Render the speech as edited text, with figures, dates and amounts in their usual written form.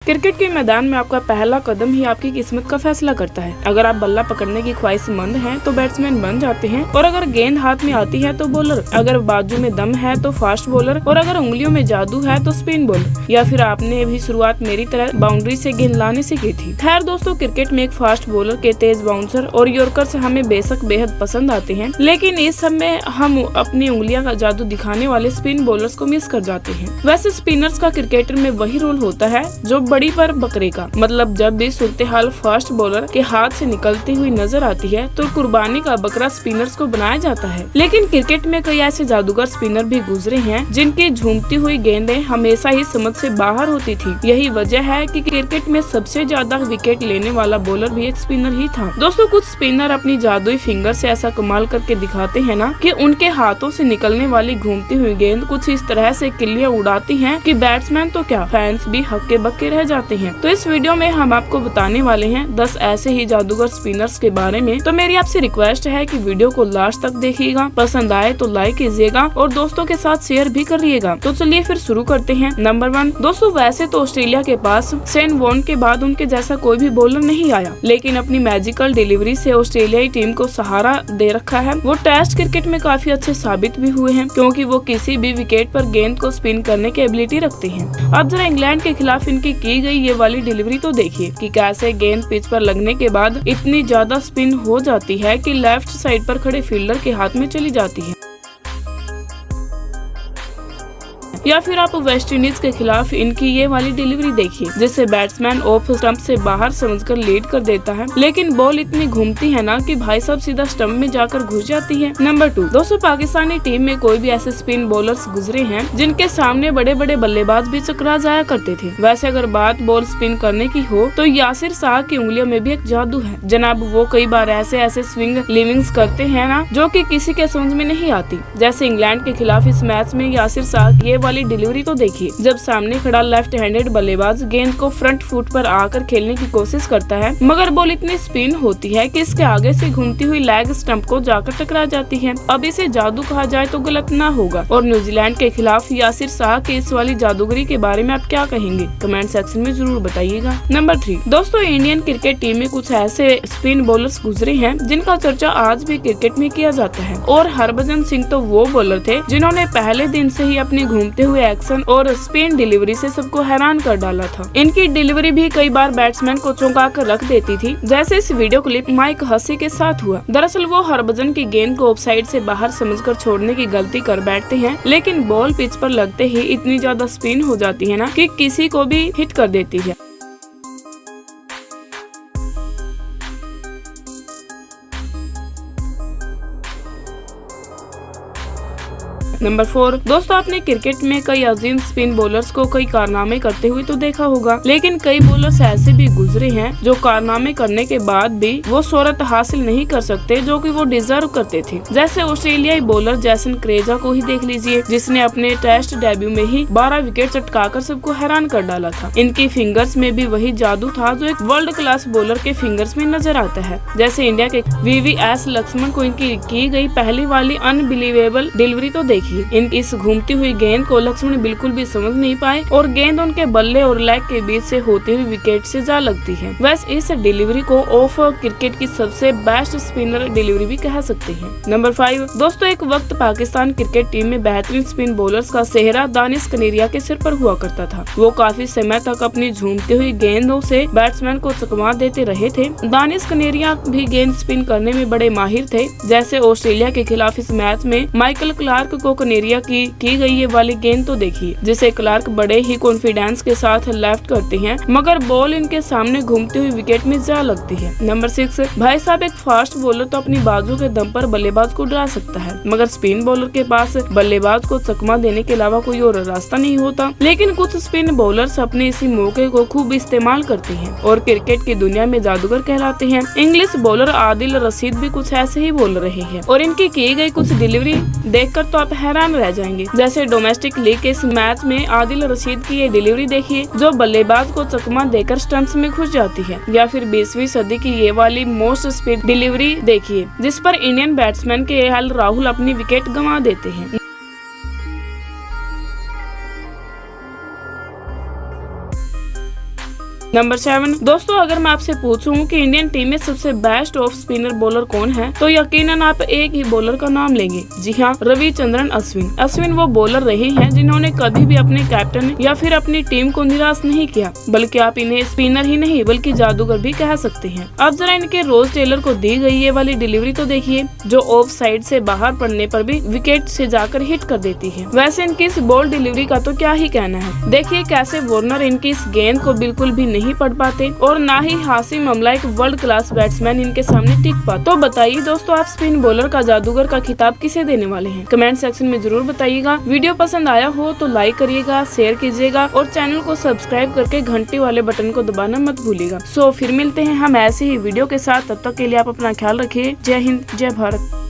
Cricket के मैदान में आपका पहला कदम ही आपकी किस्मत का फैसला करता है। अगर आप बल्ला पकड़ने की ख्वाहिशमंद हैं तो बैट्समैन बन जाते हैं, और अगर गेंद हाथ में आती है तो बॉलर, अगर बाजू में दम है तो फास्ट बॉलर, और अगर उंगलियों में जादू है तो स्पिन बॉलर। या फिर आपने भी शुरुआत मेरी तरह बाउंड्री से गेंद लाने से की थी। खैर दोस्तों, क्रिकेट में एक फास्ट बॉलर के तेज बाउंसर और यॉर्कर्स हमें बेशक बेहद पसंद आते हैं, लेकिन इस समय हम अपनी उंगलियां का जादू दिखाने वाले स्पिन बॉलर्स को मिस कर जाते हैं। वैसे स्पिनर्स का क्रिकेटर में वही रोल होता है जो बड़ी पर बकरे का, मतलब जब भी सूरत हाल फास्ट बॉलर के हाथ से निकलती हुई नजर आती है तो कुर्बानी का बकरा स्पिनर्स को बनाया जाता है। लेकिन क्रिकेट में कई ऐसे जादूगर स्पिनर भी गुजरे हैं जिनकी झूमती हुई गेंदें हमेशा ही समझ से बाहर होती थी। यही वजह है कि क्रिकेट में सबसे ज्यादा विकेट लेने वाला बॉलर भी एक स्पिनर ही था। दोस्तों, कुछ स्पिनर अपनी जादुई फिंगर से ऐसा कमाल करके दिखाते हैं ना कि उनके हाथों से निकलने वाली घूमती हुई गेंद कुछ इस तरह से किल्लियां उड़ाती हैं कि बैट्समैन तो क्या, फैंस भी हक्के बक्के रह जाते हैं। तो इस वीडियो में हम आपको बताने वाले हैं 10 ऐसे ही जादूगर स्पिनर्स के बारे में। तो मेरी आपसे रिक्वेस्ट है कि वीडियो को लास्ट तक देखिएगा, पसंद आए तो लाइक कीजिएगा और दोस्तों के साथ शेयर भी करिएगा। तो चलिए फिर शुरू करते हैं। नंबर 1 दोस्तों, वैसे तो ऑस्ट्रेलिया के पास शेन वॉर्न के बाद उनके जैसा कोई भी बॉलर नहीं आया, लेकिन अपनी मैजिकल डिलीवरी से ऑस्ट्रेलियाई टीम को सहारा दे रखा है। वो टेस्ट क्रिकेट में काफी अच्छे साबित भी हुए हैं, क्योंकि वो किसी भी विकेट पर गेंद को स्पिन करने की एबिलिटी रखते हैं। अब जरा इंग्लैंड के खिलाफ इनकी की गई ये वाली डिलीवरी तो देखिए कि कैसे गेंद पिच पर लगने के बाद इतनी ज्यादा स्पिन हो जाती है कि लेफ्ट साइड पर खड़े फील्डर के हाथ में चली जाती है। या फिर आप वेस्ट इंडीज के खिलाफ इनकी ये वाली डिलीवरी देखिए, जिससे बैट्समैन ऑफ स्टंप से बाहर समझकर लीड कर देता है, लेकिन बॉल इतनी घूमती है ना कि भाई साहब सीधा स्टंप में जाकर घुस जाती है। नंबर 2 दोस्तों, पाकिस्तानी टीम में कोई भी ऐसे स्पिन बॉलर्स गुजरे हैं जिनके सामने बड़े बड़े बल्लेबाज भी चकरा जाया करते थे। वैसे अगर बात बॉल स्पिन करने की हो तो यासिर शाह की उंगलियों में भी एक जादू है जनाब। वो कई बार ऐसे ऐसे स्विंग लिविंग्स करते हैं ना जो कि किसी के समझ में नहीं आती। जैसे इंग्लैंड के खिलाफ इस मैच में यासिर शाह ये वाली डिलीवरी तो देखिए, जब सामने खड़ा लेफ्ट हैंडेड बल्लेबाज गेंद को फ्रंट फुट पर आकर खेलने की कोशिश करता है, मगर बॉल इतनी स्पिन होती है कि इसके आगे से घूमती हुई लेग स्टंप को जाकर टकरा जाती है। अब इसे जादू कहा जाए तो गलत ना होगा। और न्यूजीलैंड के खिलाफ यासिर शाह की इस वाली जादूगरी के बारे में आप क्या कहेंगे, कमेंट सेक्शन में जरूर बताइएगा। नंबर 3 दोस्तों, इंडियन क्रिकेट टीम में कुछ ऐसे स्पिन बॉलर्स गुजरे हैं जिनका चर्चा आज भी क्रिकेट में किया जाता है। और हरभजन सिंह तो वो बॉलर थे जिन्होंने पहले दिन से ही अपने घूमते हुए एक्शन और स्पिन डिलीवरी से सबको हैरान कर डाला था। इनकी डिलीवरी भी कई बार बैट्समैन को चौंका कर रख देती थी, जैसे इस वीडियो क्लिप माइक हसी के साथ हुआ। दरअसल वो हरभजन की गेंद को ऑफसाइड से बाहर समझकर छोड़ने की गलती कर बैठते हैं, लेकिन बॉल पिच पर लगते ही इतनी ज्यादा स्पिन हो जाती है ना कि किसी को भी हिट कर देती है। नंबर 4 दोस्तों, आपने क्रिकेट में कई अजीम स्पिन बॉलर्स को कई कारनामे करते हुए तो देखा होगा, लेकिन कई बॉलर्स ऐसे भी गुजरे हैं जो कारनामे करने के बाद भी वो शोहरत हासिल नहीं कर सकते जो कि वो डिजर्व करते थे। जैसे ऑस्ट्रेलियाई बॉलर जैसन क्रेजा को ही देख लीजिए, जिसने अपने टेस्ट डेब्यू में ही 12 विकेट चटकाकर सबको हैरान कर डाला था। इनकी फिंगर्स में भी वही जादू था जो एक वर्ल्ड क्लास बॉलर के फिंगर्स में नजर आता है। जैसे इंडिया के VVS लक्ष्मण को इनकी की गई पहली वाली अनबिलीवेबल डिलीवरी तो देखिए। इस घूमती हुई गेंद को लक्ष्मण बिल्कुल भी समझ नहीं पाए और गेंद उनके बल्ले और लेग के बीच से होती हुई विकेट से जा लगती है। वैसे इस डिलीवरी को ऑफ क्रिकेट की सबसे बेस्ट स्पिनर डिलीवरी भी कह सकते हैं। नंबर 5 दोस्तों, एक वक्त पाकिस्तान क्रिकेट टीम में बेहतरीन स्पिन बॉलर्स का सेहरा दानिश कनेरिया के सिर पर हुआ करता था। वो काफी समय तक अपनी झूमती हुई गेंदों से बैट्समैन को चकमा देते रहे थे। दानिश कनेरिया भी गेंद स्पिन करने में बड़े माहिर थे। जैसे ऑस्ट्रेलिया के खिलाफ इस मैच में माइकल क्लार्क को कनेरिया की गई ये वाली गेंद तो देखिए, जिसे क्लार्क बड़े ही कॉन्फिडेंस के साथ लेफ्ट करते हैं, मगर बॉल इनके सामने घूमती हुई विकेट में जा लगती है। नंबर 6 भाई साहब, एक फास्ट बॉलर तो अपनी बाजू के दम पर बल्लेबाज को डरा सकता है, मगर स्पिन बॉलर के पास बल्लेबाज को चकमा देने के अलावा कोई और रास्ता नहीं होता। लेकिन कुछ स्पिन बॉलर्स अपने इसी मौके को खूब इस्तेमाल करते हैं और क्रिकेट की दुनिया में जादूगर कहलाते हैं। इंग्लिश बॉलर आदिल रशीद भी कुछ ऐसे ही बोल रहे हैं और इनकी की गई कुछ डिलीवरी देखकर तो आप हैरान रह जाएंगे। जैसे डोमेस्टिक लीग के इस मैच में आदिल रशीद की ये डिलीवरी देखिए, जो बल्लेबाज को चकमा देकर स्टंप्स में घुस जाती है। या फिर 20वीं सदी की ये वाली मोस्ट स्पीड डिलीवरी देखिए, जिस पर इंडियन बैट्समैन के KL राहुल अपनी विकेट गंवा देते हैं। नंबर 7 दोस्तों, अगर मैं आपसे पूछूं कि इंडियन टीम में सबसे बेस्ट ऑफ स्पिनर बॉलर कौन है, तो यकीनन आप एक ही बॉलर का नाम लेंगे। जी हाँ, रविचंद्रन अश्विन। अश्विन वो बॉलर रहे हैं जिन्होंने कभी भी अपने कैप्टन या फिर अपनी टीम को निराश नहीं किया, बल्कि आप इन्हें स्पिनर ही नहीं बल्कि जादूगर भी कह सकते हैं। अब जरा इनके रोज टेलर को दी गई ये वाली डिलीवरी तो देखिए, जो ऑफ साइड से बाहर पड़ने पर भी विकेट से जाकर हिट कर देती है। वैसे इनकी इस बॉल डिलीवरी का तो क्या ही कहना है। देखिए कैसे वार्नर इनकी इस गेंद को बिल्कुल भी नहीं पढ़ पाते और ना ही हाशिम अमला एक वर्ल्ड क्लास बैट्समैन इनके सामने टिक पाते। तो बताइए दोस्तों, आप स्पिन बॉलर का जादूगर का खिताब किसे देने वाले हैं? कमेंट सेक्शन में जरूर बताइएगा। वीडियो पसंद आया हो तो लाइक करिएगा, शेयर कीजिएगा और चैनल को सब्सक्राइब करके घंटी वाले बटन को दबाना मत भूलिएगा। सो फिर मिलते हैं हम ऐसे ही वीडियो के साथ। तब तक के लिए आप अपना ख्याल रखिए। जय हिंद, जय भारत।